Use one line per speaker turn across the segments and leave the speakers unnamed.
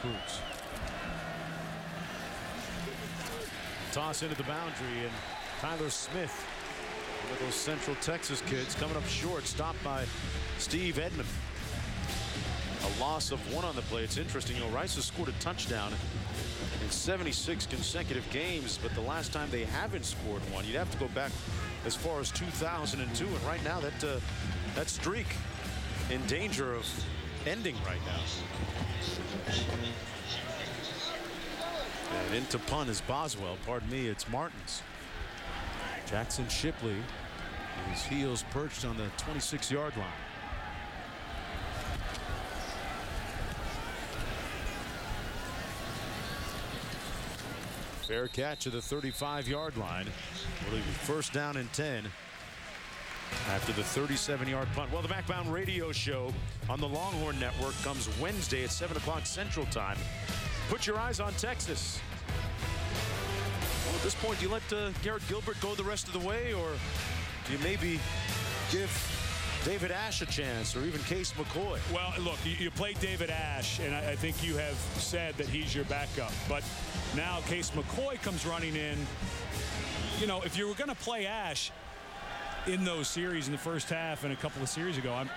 Cruz. Toss into the boundary, and Tyler Smith, one of those Central Texas kids, coming up short, stopped by Steve Edman. A loss of 1 on the play. It's interesting, you know, Rice has scored a touchdown in 76 consecutive games, but the last time they haven't scored one, you'd have to go back as far as 2002, and right now that streak in danger of ending right now. And into punt is Boswell. Pardon me, it's Martins. Jackson Shipley, his heels perched on the 26-yard line. Fair catch at the 35-yard line. Will it be first down and 10 after the 37-yard punt? Well, the Backbound Radio Show on the Longhorn Network comes Wednesday at 7 o'clock Central Time. Put your eyes on Texas. Well, at this point, do you let Garrett Gilbert go the rest of the way, or do you maybe give David Ash a chance, or even Case McCoy?
Well, look, you played David Ash, and I think you have said that he's your backup. But now Case McCoy comes running in. You know, if you were going to play Ash in those series in the first half and a couple of series ago, I'm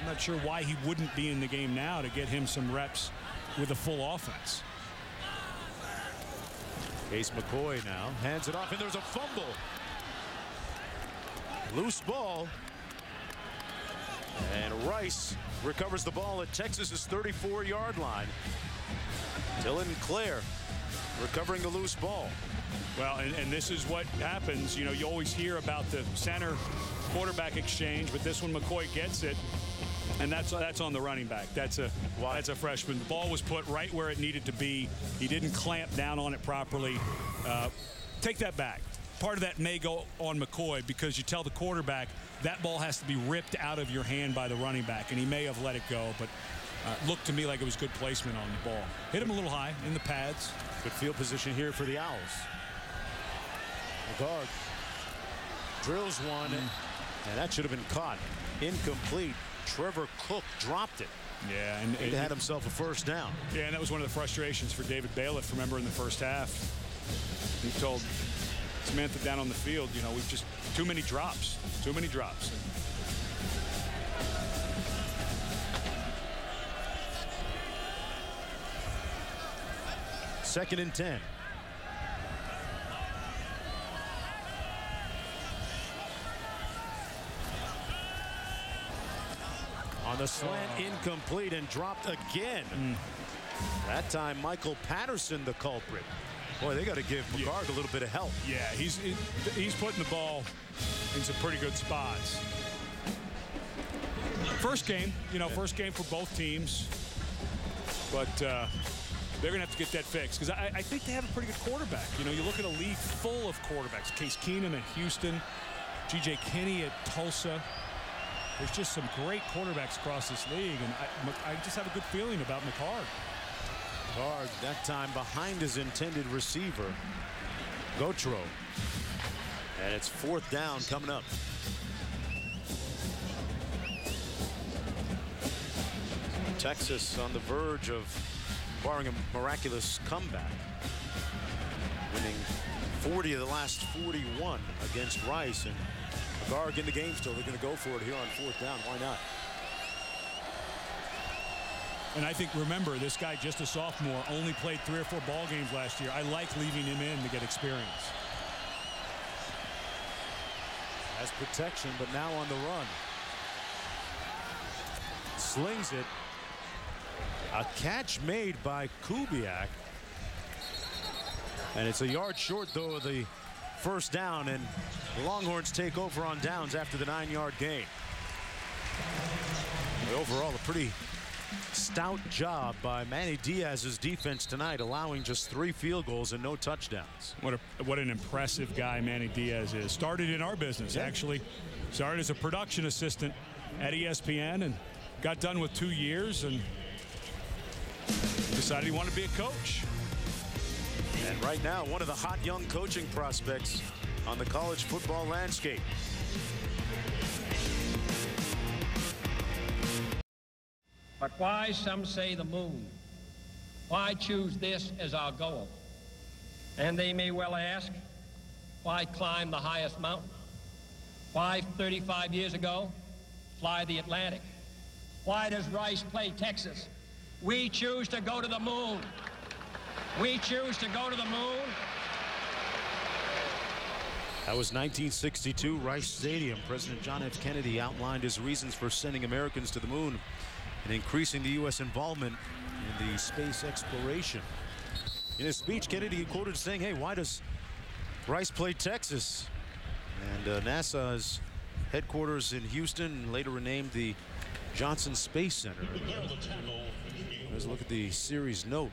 not sure why he wouldn't be in the game now to get him some reps with a full offense.
Case McCoy now hands it off, and there's a fumble. Loose ball. And Rice recovers the ball at Texas's 34-yard line. Dylan Clare recovering the loose ball.
Well, and this is what happens. You know, you always hear about the center quarterback exchange, but this one McCoy gets it, and that's on the running back. That's a freshman. The ball was put right where it needed to be. He didn't clamp down on it properly. Take that back. Part of that may go on McCoy, because you tell the quarterback that ball has to be ripped out of your hand by the running back, and he may have let it go, but looked to me like it was good placement on the ball. Hit him a little high in the pads.
Good field position here for the Owls. McCard drills one, and that should have been caught. Incomplete. Trevor Cook dropped it.
Yeah, and
he had himself a first down.
Yeah, and that was one of the frustrations for David Bailiff. Remember, in the first half, he told Samantha down on the field, you know, we've just too many drops.
Second and 10. On the slant, incomplete, and dropped again. That time, Michael Patterson, the culprit. Boy, they got to give McCard a little bit of help.
Yeah, he's putting the ball in some pretty good spots. First game, you know, first game for both teams. But they're going to have to get that fixed, because I think they have a pretty good quarterback. You know, you look at a league full of quarterbacks. Case Keenum at Houston, G.J. Kinney at Tulsa. There's just some great quarterbacks across this league, and I just have a good feeling about McCard.
McCard, that time behind his intended receiver, Gautreaux. And it's fourth down coming up. Texas on the verge of barring a miraculous comeback, winning 40 of the last 41 against Rice, and McCard in the game still. They're going to go for it here on fourth down. Why not?
And I think, remember, this guy, just a sophomore, only played 3 or 4 ball games last year. I like leaving him in to get experience.
Has protection, but now on the run. Slings it. A catch made by Kubiak. And it's a yard short, though, of the first down, and the Longhorns take over on downs after the 9-yard gain. But overall, a pretty stout job by Manny Diaz's defense tonight, allowing just 3 field goals and no touchdowns.
What an impressive guy Manny Diaz is. Started in our business, actually. Started as a production assistant at ESPN and got done with 2 years and decided he wanted to be a coach.
And right now, one of the hot young coaching prospects on the college football landscape.
But why, some say, the moon? Why choose this as our goal? And they may well ask, why climb the highest mountain? Why, 35 years ago, fly the Atlantic? Why does Rice play Texas? We choose to go to the moon. We choose to go to the moon.
That was 1962, Rice Stadium. President John F. Kennedy outlined his reasons for sending Americans to the moon and increasing the U.S. involvement in the space exploration. In his speech, Kennedy quoted saying, hey, why does Rice play Texas? And NASA's headquarters in Houston, later renamed the Johnson Space Center. Let's look at the series note.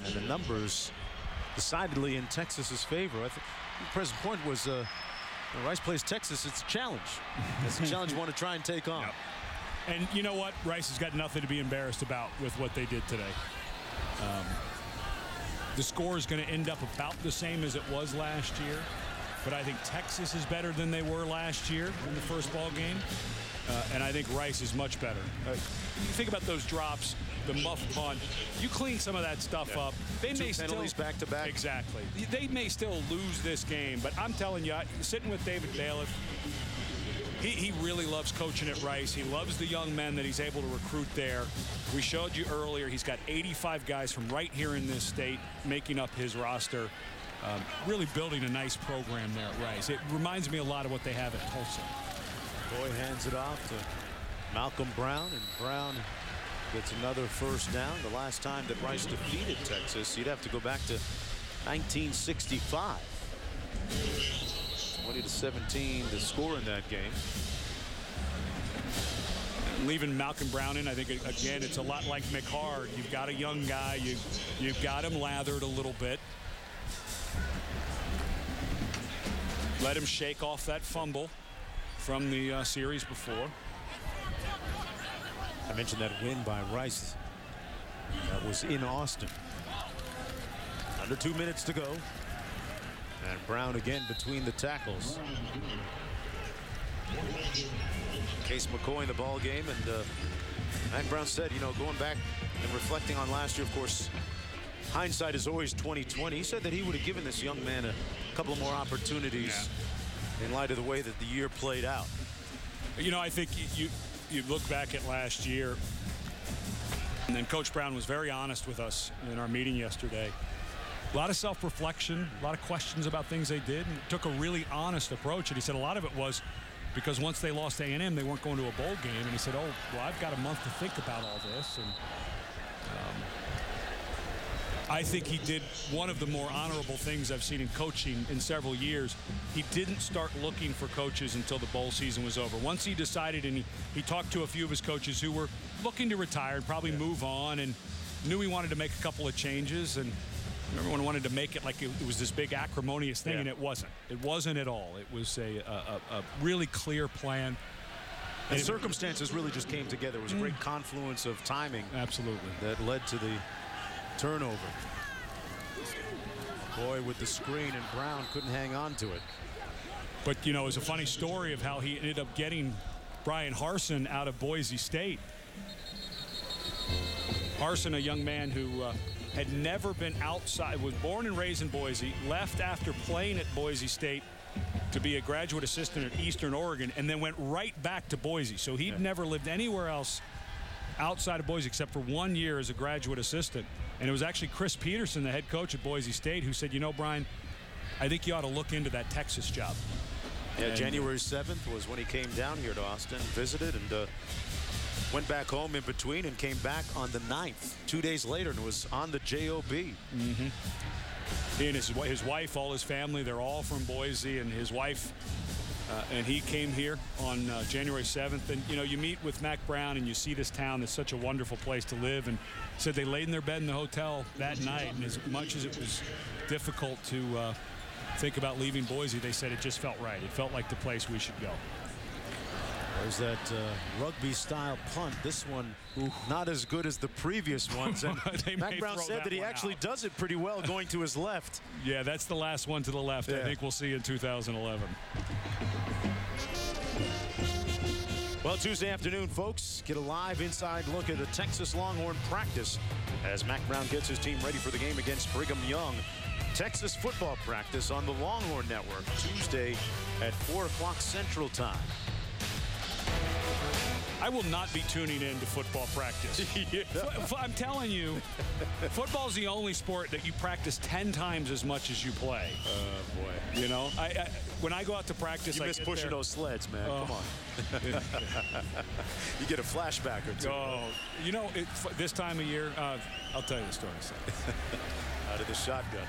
And the numbers decidedly in Texas's favor. I think the present point was when Rice plays Texas, it's a challenge. It's a challenge you want to try and take on.
Yep. And you know what? Rice has got nothing to be embarrassed about with what they did today. The score is going to end up about the same as it was last year. But I think Texas is better than they were last year in the first ball game. And I think Rice is much better. You think about those drops, the muff punt. You clean some of that stuff up. They may
penalties
still,
back to back.
Exactly. They may still lose this game, but I'm telling you, sitting with David Bailiff, he really loves coaching at Rice. He loves the young men that he's able to recruit there. We showed you earlier, he's got 85 guys from right here in this state making up his roster. Really building a nice program there at Rice. It reminds me a lot of what they have at Tulsa.
Boy hands it off to Malcolm Brown, and Brown gets another first down. The last time that Rice defeated Texas, you'd have to go back to 1965. 20-17 the score in that game.
Leaving Malcolm Brown in, I think, again, it's a lot like McHard. You've got a young guy. You've got him lathered a little bit. Let him shake off that fumble from the series before.
I mentioned that win by Rice. That was in Austin. Under 2 minutes to go. And Brown again between the tackles. Case McCoy in the ball game, and Mac Brown said, you know, going back and reflecting on last year, of course, hindsight is always 20/20. He said that he would have given this young man a couple more opportunities in light of the way that the year played out.
You know, I think you look back at last year, and then Coach Brown was very honest with us in our meeting yesterday. A lot of self-reflection, a lot of questions about things they did, and took a really honest approach. And he said a lot of it was because once they lost A&M, they weren't going to a bowl game. And he said, oh, well, I've got a month to think about all this. And I think he did one of the more honorable things I've seen in coaching in several years. He didn't start looking for coaches until the bowl season was over. Once he decided, and he talked to a few of his coaches who were looking to retire and probably move on, and knew he wanted to make a couple of changes, and everyone wanted to make it like it was this big acrimonious thing, and it wasn't. It wasn't at all. It was a really clear plan.
And circumstances really just came together. It was a great confluence of timing.
Absolutely.
That led to the turnover. Boy with the screen, and Brown couldn't hang on to it.
But, you know, it was a funny story of how he ended up getting Brian Harsin out of Boise State. Harsin, a young man who had never been outside, was born and raised in Boise, left after playing at Boise State to be a graduate assistant at Eastern Oregon, and then went right back to Boise. So he'd never lived anywhere else outside of Boise except for 1 year as a graduate assistant. And it was actually Chris Peterson, the head coach at Boise State, who said, you know, Brian, I think you ought to look into that Texas job.
Yeah, and January 7th was when he came down here to Austin, visited, and went back home in between, and came back on the 9th, 2 days later, and was on the JOB.
He and his wife, all his family, they're all from Boise, and his wife, and he came here on January 7th. And, you know, you meet with Mac Brown and you see this town. It's such a wonderful place to live. And said they laid in their bed in the hotel that night. And as much as it was difficult to think about leaving Boise, they said it just felt right. It felt like the place we should go.
There's that rugby-style punt. This one not as good as the previous ones. And Mac Brown said that he actually does it pretty well going to his left.
Yeah, that's the last one to the left. I think we'll see in 2011.
Well, Tuesday afternoon, folks, get a live inside look at a Texas Longhorn practice as Mack Brown gets his team ready for the game against Brigham Young. Texas football practice on the Longhorn Network Tuesday at 4 o'clock Central Time.
I will not be tuning in to football practice.
Yeah.
I'm telling you, football's the only sport that you practice 10 times as much as you play.
Oh, boy.
You know, when I go out to practice,
you miss pushing those sleds, man. Come on. You get a flashback or two.
Oh, you know, this time of year, I'll tell you the story.
Out of the shotgun.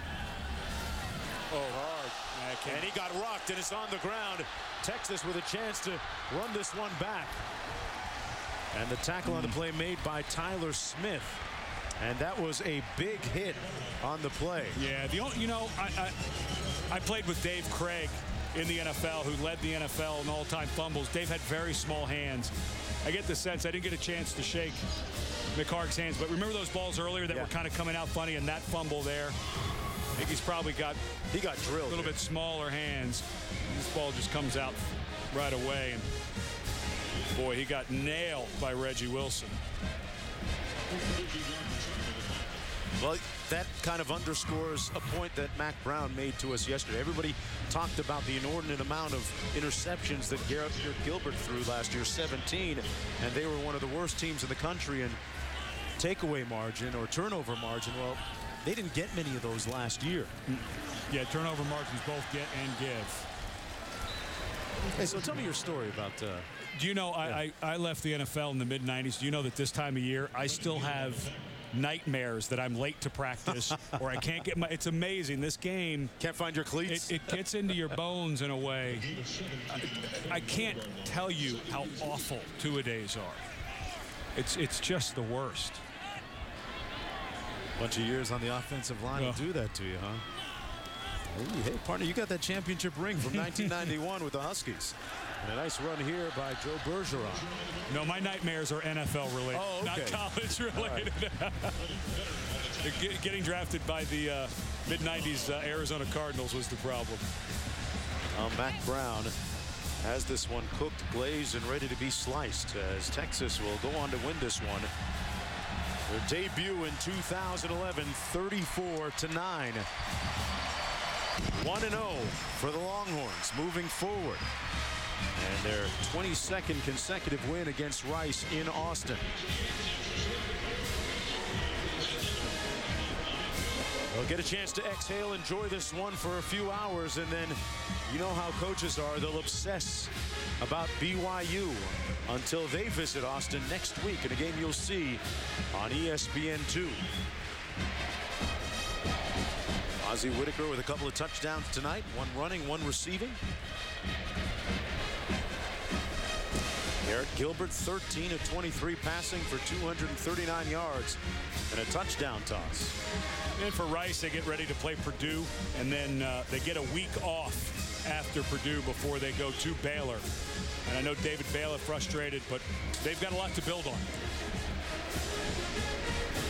Oh, hard.
And he got rocked, and it's on the ground. Texas with a chance to run this one back. And the tackle on the play made by Tyler Smith. And that was a big hit on the play.
Yeah, you know, I played with Dave Craig in the NFL, who led the NFL in all-time fumbles. Dave had very small hands. I get the sense I didn't get a chance to shake McHarg's hands, but remember those balls earlier that were kind of coming out funny, and that fumble there? I think he's probably got
drilled
a little bit smaller hands. This ball just comes out right away, and boy, he got nailed by Reggie Wilson.
Well, that kind of underscores a point that Mack Brown made to us yesterday. Everybody talked about the inordinate amount of interceptions that Garrett Gilbert threw last year, 17, and they were one of the worst teams in the country in takeaway margin or turnover margin. Well, they didn't get many of those last year.
Yeah, turnover margins both get and give.
Hey, so tell me your story about...
Do you know, I left the NFL in the mid-'90s. Do you know that this time of year, I still have nightmares that I'm late to practice or I can't get my... It's amazing. This game...
Can't find your cleats?
It gets into your bones in a way. I can't tell you how awful two-a-days are. It's just the worst.
Bunch of years on the offensive line will do that to you, huh? Hey, partner, you got that championship ring from 1991 with the Huskies. And a nice run here by Joe Bergeron.
No, my nightmares are NFL related, not college related. Right. Getting drafted by the mid-'90s Arizona Cardinals was the problem.
Mack Brown has this one cooked, glazed, and ready to be sliced as Texas will go on to win this one. Their debut in 2011, 34-9. 1-0 for the Longhorns moving forward. And their 22nd consecutive win against Rice in Austin. They'll get a chance to exhale, enjoy this one for a few hours, and then you know how coaches are. They'll obsess about BYU until they visit Austin next week in a game you'll see on ESPN2. Ozzie Whitaker with a couple of touchdowns tonight, one running, one receiving. Garrett Gilbert 13 of 23 passing for 239 yards and a touchdown toss.
And for Rice, they get ready to play Purdue, and then they get a week off after Purdue before they go to Baylor. And I know David Baylor frustrated, but they've got a lot to build on.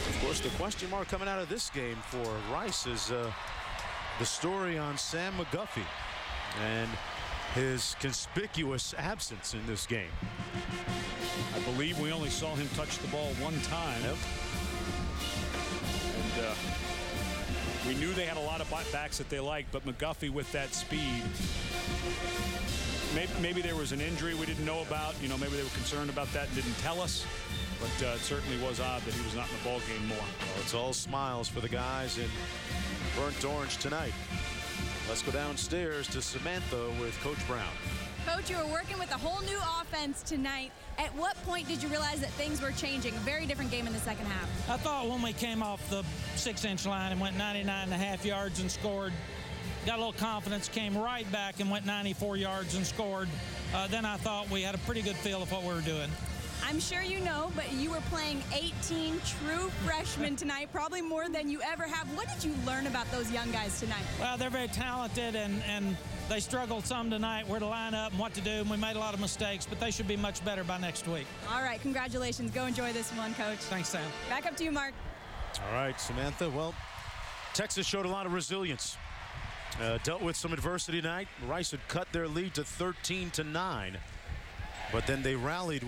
Of course, the question mark coming out of this game for Rice is the story on Sam McGuffey and his conspicuous absence in this game.
I believe we only saw him touch the ball one time.
Yep.
And we knew they had a lot of backs that they liked, but McGuffey with that speed. Maybe there was an injury we didn't know about. You know, maybe they were concerned about that and didn't tell us. But it certainly was odd that he was not in the ball game more.
Well, it's all smiles for the guys in burnt orange tonight. Let's go downstairs to Samantha with Coach Brown.
Coach, you were working with a whole new offense tonight. At what point did you realize that things were changing? A very different game in the second half.
I thought when we came off the 6-inch line and went 99.5 yards and scored, got a little confidence, came right back and went 94 yards and scored. Then I thought we had a pretty good feel of what we were doing.
I'm sure you know, but you were playing 18 true freshmen tonight, probably more than you ever have. What did you learn about those young guys tonight?
Well, they're very talented, and they struggled some tonight where to line up and what to do, and we made a lot of mistakes, but they should be much better by next week.
All right, congratulations. Go enjoy this one, Coach.
Thanks, Sam.
Back up to you, Mark.
All right, Samantha. Well, Texas showed a lot of resilience. Dealt with some adversity tonight. Rice had cut their lead to 13-9. But then they rallied.